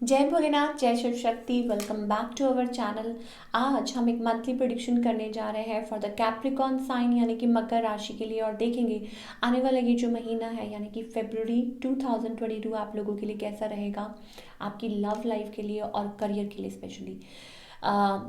जय भोलेनाथ, जय Shiv Shakti. Welcome back to our channel. आज हम एक मंथली प्रेडिक्शन करने जा रहे हैं फॉर द कैप्रिकॉर्न साइन यानी कि मकर राशि के लिए, और देखेंगे आने वाला ये जो महीना है यानी कि फरवरी 2022 आप लोगों के लिए कैसा रहेगा, आपकी लव लाइफ के लिए और करियर के लिए स्पेशली।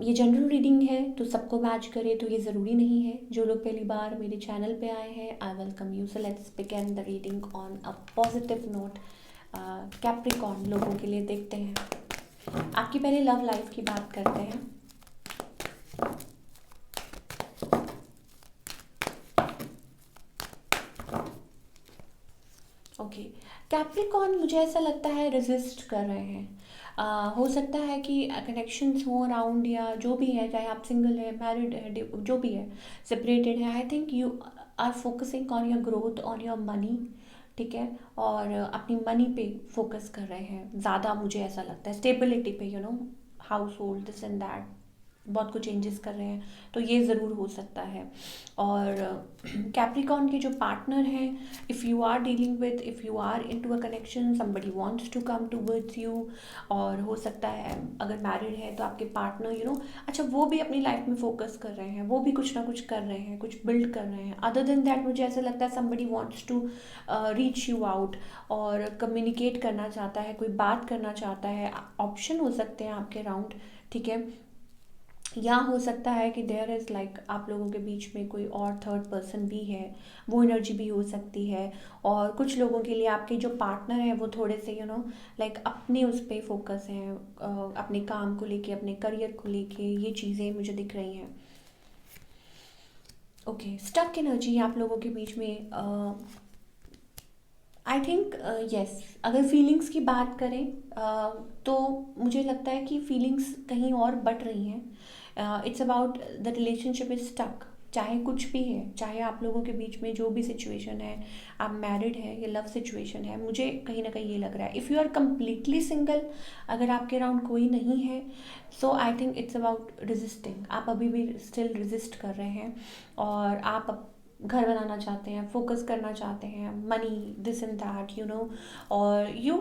ये जनरल रीडिंग है तो सबको मैच करे तो ये ज़रूरी नहीं है। जो लोग पहली बार मेरे चैनल पे आए हैं, I welcome you. So let's begin the reading on a positive note. Capricorn लोगों के लिए देखते हैं। आपकी पहले लव लाइफ की बात करते हैं। ओके, कैप्रिकॉर्न मुझे ऐसा लगता है रेजिस्ट कर रहे हैं। हो सकता है कि कनेक्शंस हो अराउंड, या जो भी है, चाहे आप सिंगल है, मैरिड है, जो भी है, सेपरेटेड है। I think you are focusing on your growth, on your money. ठीक है, और अपनी मनी पे फोकस कर रहे हैं ज़्यादा, मुझे ऐसा लगता है स्टेबिलिटी पे, house hold this and that, बहुत कुछ चेंजेस कर रहे हैं, तो ये ज़रूर हो सकता है। और कैप्रिकॉर्न के जो पार्टनर हैं, if you are dealing with, if you are into a connection, somebody wants to come towards you. और हो सकता है अगर मैरिड है तो आपके पार्टनर अच्छा, वो भी अपनी लाइफ में फोकस कर रहे हैं, वो भी कुछ ना कुछ कर रहे हैं, कुछ बिल्ड कर रहे हैं। अदर देन दैट मुझे ऐसा लगता है somebody wants to reach you out और कम्युनिकेट करना चाहता है, कोई बात करना चाहता है। ऑप्शन हो सकते हैं आपके अराउंड। ठीक है, या हो सकता है कि देयर इज़ लाइक आप लोगों के बीच में कोई और थर्ड पर्सन भी है, वो एनर्जी भी हो सकती है। और कुछ लोगों के लिए आपके जो पार्टनर हैं वो थोड़े से लाइक अपने उस पर फोकस हैं, अपने काम को लेके, अपने करियर को लेके, ये चीज़ें मुझे दिख रही हैं। ओके, स्टक एनर्जी आप लोगों के बीच में, आई थिंक यस। अगर फीलिंग्स की बात करें तो मुझे लगता है कि फीलिंग्स कहीं और बट रही हैं। It's about the relationship is stuck. चाहे कुछ भी है, चाहे आप लोगों के बीच में जो भी सिचुएशन है, आप मैरिड है या लव सिचुएशन है, मुझे कहीं ना कहीं ये लग रहा है if you are completely single, अगर आपके अराउंड कोई नहीं है, so I think it's about resisting. आप अभी भी स्टिल रेजिस्ट कर रहे हैं, और आप घर बनाना चाहते हैं, फोकस करना चाहते हैं, मनी दिस एंड दैट, और you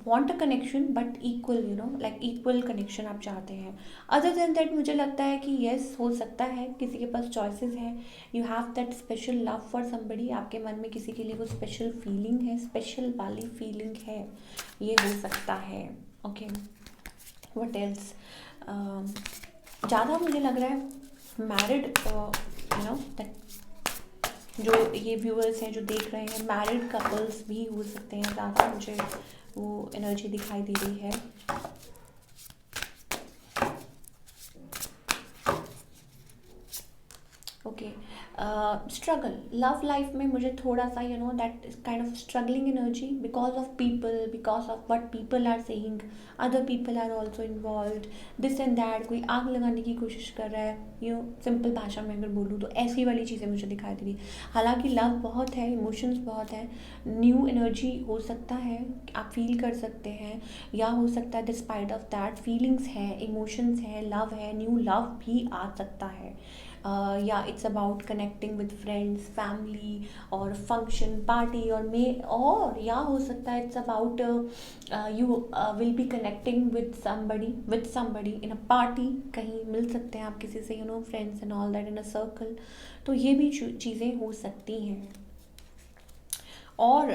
want a connection but equal, like equal connection आप चाहते हैं। अदर देन दैट मुझे लगता है कि यस, हो सकता है किसी के पास चॉइसेस हैं। You have that special love for somebody, आपके मन में किसी के लिए वो स्पेशल फीलिंग है, स्पेशल वाली फीलिंग है, ये हो सकता है। Okay, what else. ज़्यादा मुझे लग रहा है मैरिड, दैट जो ये व्यूअर्स हैं जो देख रहे हैं, मैरिड कपल्स भी हो सकते हैं, ज़्यादा मुझे वो एनर्जी दिखाई दे रही है। ओके, स्ट्रगल लव लाइफ में मुझे थोड़ा सा that kind of struggling energy, because of people, because of what people are saying, other people are also involve, this and that, कोई आग लगाने की कोशिश कर रहा है। सिंपल भाषा में अगर बोलूँ तो ऐसी वाली चीज़ें मुझे दिखाई दे रही। हालांकि लव बहुत है, इमोशंस बहुत है, न्यू एनर्जी हो सकता है, आप फील कर सकते हैं, या हो सकता है डिस्पाइट ऑफ दैट फीलिंग्स है, इमोशंस है, लव है, न्यू लव भी आ सकता है। या it's about connecting with friends, family, और फंक्शन पार्टी, और या हो सकता है it's about you will be connecting with somebody in a party. कहीं मिल सकते हैं आप किसी से, friends and all that in a circle. तो ये भी चीज़ें हो सकती हैं। और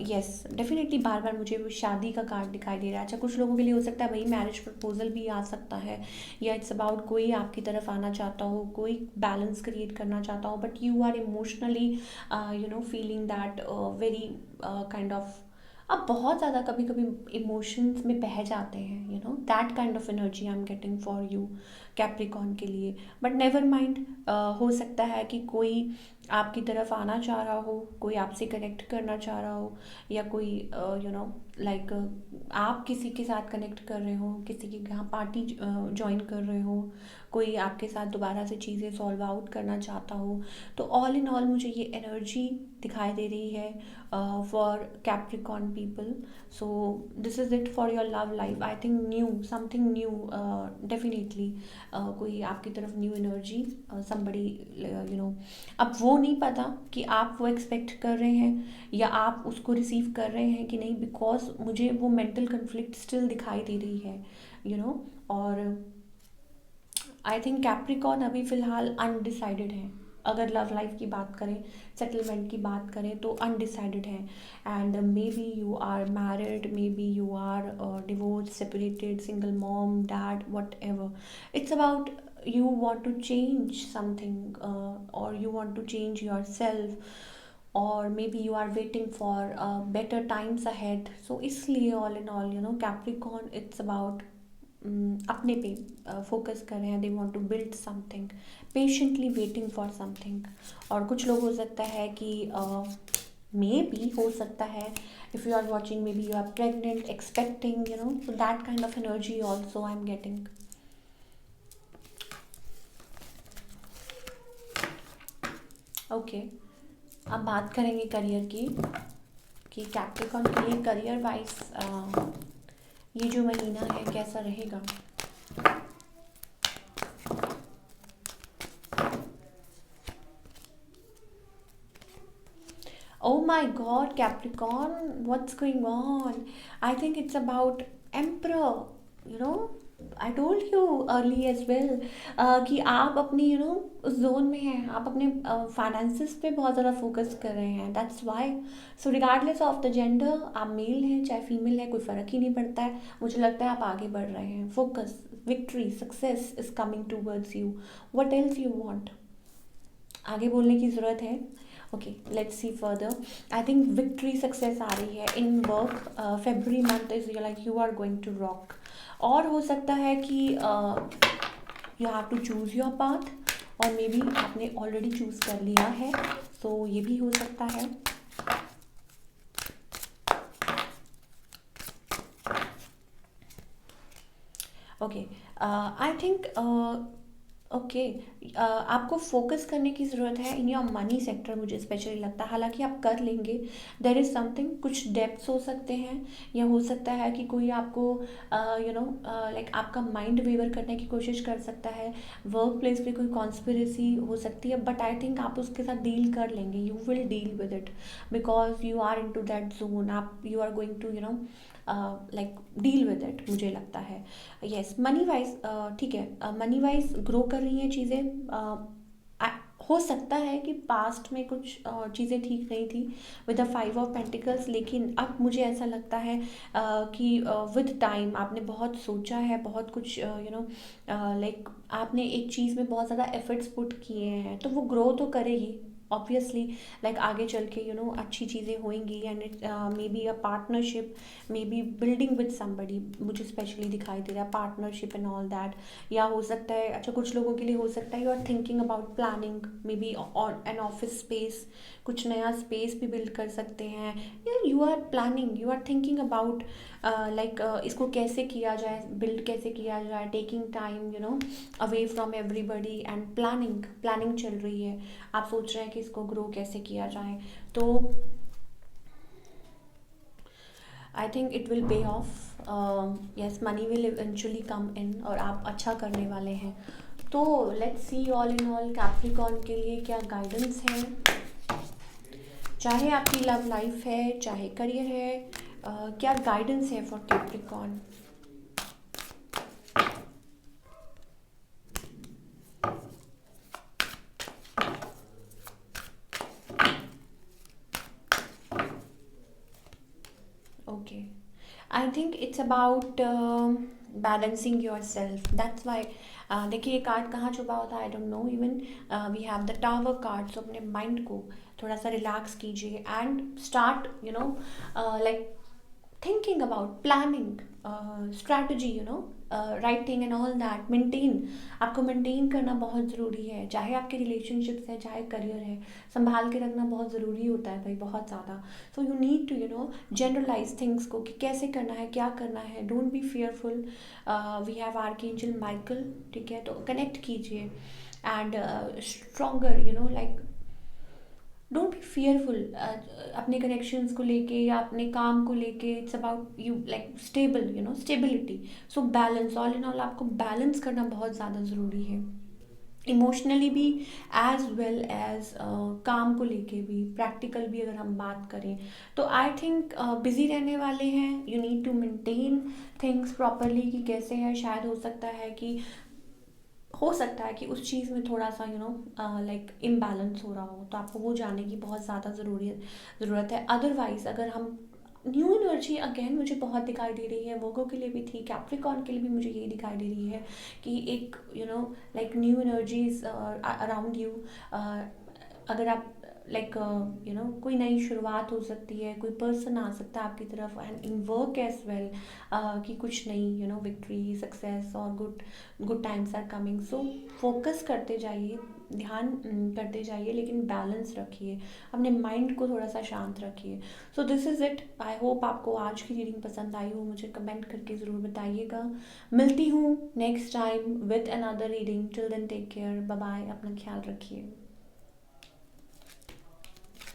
यस, डेफिनेटली बार बार मुझे वो शादी का कार्ड दिखाई दे रहा है। अच्छा, कुछ लोगों के लिए हो सकता है भाई मैरिज प्रपोजल भी आ सकता है, या इट्स अबाउट कोई आपकी तरफ आना चाहता हो, कोई बैलेंस क्रिएट करना चाहता हो, but you are emotionally feeling that very kind of, आप बहुत ज़्यादा कभी कभी इमोशंस में बह जाते हैं, that kind of energy I am getting for you Capricorn के लिए। बट नेवर माइंड, हो सकता है कि कोई आपकी तरफ आना चाह रहा हो, कोई आपसे कनेक्ट करना चाह रहा हो, या कोई लाइक आप किसी के साथ कनेक्ट कर रहे हो, किसी के यहाँ पार्टी ज्वाइन कर रहे हो, कोई आपके साथ दोबारा से चीज़ें सॉल्व आउट करना चाहता हो। तो ऑल इन ऑल मुझे ये एनर्जी दिखाई दे रही है for Capricorn people. So this is it for your love life. I think new something new, definitely कोई आपकी तरफ न्यू एनर्जी, समबड़ी, अब वो नहीं पता कि आप वो एक्सपेक्ट कर रहे हैं या आप उसको रिसीव कर रहे हैं कि नहीं, बिकॉज बिकॉज मुझे वो मेंटल कन्फ्लिक्ट स्टिल दिखाई दे रही है, और आई थिंक कैप्रिकॉर्न अभी फ़िलहाल अनडिसाइडेड है। अगर लव लाइफ की बात करें, सेटलमेंट की बात करें, तो अनडिसाइडेड है। And maybe you are married, maybe you are divorce, separated, single mom, dad, whatever. It's about you want to change something, or you want to change yourself, or maybe you are waiting for better times ahead. So इसलिए all in all, Capricorn, it's about अपने पे focus कर रहे हैं। They want to build something, patiently waiting for something. और कुछ लोग हो सकता है कि मे बी हो सकता है, if you are watching, maybe you are pregnant, expecting, so that kind of energy also I'm getting. Okay, अब बात करेंगे करियर की, कि कैप्रिकॉर्न के लिए करियर वाइज ये जो महीना है कैसा रहेगा। Oh my God, Capricorn, what's going on? I think it's about Emperor, you know. I told you early as well, कि आप अपनी उस जोन में हैं, आप अपने फाइनेंसिस पे बहुत ज़्यादा फोकस कर रहे हैं। That's why. So regardless of the gender, आप मेल हैं चाहे फीमेल है, कोई फ़र्क ही नहीं पड़ता है। मुझे लगता है आप आगे बढ़ रहे हैं। Focus, victory, success is coming towards you. What else you want? आगे बोलने की ज़रूरत है। Okay, let's see further. I think victory, success आ रही है in work. February month is like you are going to rock. और हो सकता है कि you have to choose your path, और मे बी आपने ऑलरेडी चूज़ कर लिया है, तो ये भी हो सकता है। ओके, आई थिंक ओके, आपको फोकस करने की ज़रूरत है इन योर मनी सेक्टर, मुझे स्पेशली लगता है। हालांकि आप कर लेंगे, देर इज़ समथिंग, कुछ डेप्स हो सकते हैं, या हो सकता है कि कोई आपको लाइक आपका माइंड वेवर करने की कोशिश कर सकता है। वर्क प्लेस पे कोई कॉन्स्पिरेसी हो सकती है, बट आई थिंक आप उसके साथ डील कर लेंगे। You will deal with it because you are into that zone. आप you are going to like deal with it, मुझे लगता है। यस, मनी वाइज ठीक है, मनी वाइज ग्रो कर रही हैं चीज़ें। हो सकता है कि पास्ट में कुछ चीज़ें ठीक नहीं थी विद द 5 ऑफ पेंटिकल्स, लेकिन अब मुझे ऐसा लगता है कि विद टाइम आपने बहुत सोचा है, बहुत कुछ लाइक आपने एक चीज़ में बहुत ज़्यादा एफर्ट्स पुट किए हैं, तो वो ग्रो तो करेगी ऑब्वियसली। लाइक आगे चल के अच्छी चीज़ें होंगी, and it may be a partnership, may be building with somebody, मुझे स्पेशली दिखाई दे रहा है पार्टनरशिप एंड ऑल दैट। या हो सकता है, अच्छा कुछ लोगों के लिए हो सकता है you are thinking about planning, maybe on an office space, कुछ नया स्पेस भी बिल्ड कर सकते हैं। या you are planning, you are thinking about like इसको कैसे किया जाए, बिल्ड कैसे किया जाए, taking time away from everybody, and planning planning चल रही है। आप सोच रहे हैं कि इसको ग्रो कैसे किया जाए, तो I think it will pay off. Yes, money will eventually come in, और आप अच्छा करने वाले हैं। तो let's see all in all Capricorn के लिए क्या गाइडेंस है, चाहे आपकी लव लाइफ है चाहे करियर है, क्या गाइडेंस है for Capricorn. Okay, I think it's about balancing yourself. That's why देखिए ये कार्ड कहाँ छुपा होता है, I don't know. Even we have the tower card. So अपने माइंड को थोड़ा सा रिलैक्स कीजिए, and start like thinking about planning, strategy, writing and all that, maintain। आपको मेंटेन करना बहुत ज़रूरी है, चाहे आपके रिलेशनशिप्स है चाहे करियर है, संभाल के रखना बहुत ज़रूरी होता है भाई, बहुत ज़्यादा। So you need to generalize things को, कि कैसे करना है, क्या करना है। Don't be fearful. We have archangel Michael, ठीक है, तो कनेक्ट कीजिए, and stronger like don't be fearful अपने कनेक्शंस को लेके या अपने काम को लेके। It's about you like stability. So balance, all in all आपको बैलेंस करना बहुत ज़्यादा ज़रूरी है। इमोशनली भी, एज वेल एज काम को लेके भी, प्रैक्टिकल भी अगर हम बात करें, तो आई थिंक बिज़ी रहने वाले हैं, you need to maintain things properly. कि कैसे है, शायद हो सकता है कि उस चीज़ में थोड़ा सा लाइक इम्बैलेंस हो रहा हो, तो आपको वो जानने की बहुत ज़्यादा ज़रूरत है। अदरवाइज़ अगर हम न्यू एनर्जी अगेन मुझे बहुत दिखाई दे रही है, वर्गो के लिए भी थी, कैप्रिकॉर्न के लिए भी मुझे यही दिखाई दे रही है कि एक like new energies around you. अगर आप लाइक कोई नई शुरुआत हो सकती है, कोई पर्सन आ सकता है आपकी तरफ, and in work as well, कि कुछ नई विक्ट्री, सक्सेस और good times are coming. So focus करते जाइए, ध्यान करते जाइए, लेकिन बैलेंस रखिए, अपने माइंड को थोड़ा सा शांत रखिए। So this is it. I hope आपको आज की रीडिंग पसंद आई हो, मुझे कमेंट करके ज़रूर बताइएगा। मिलती हूँ next time with another reading. Till then take care, bye bye, अपना ख्याल रखिए।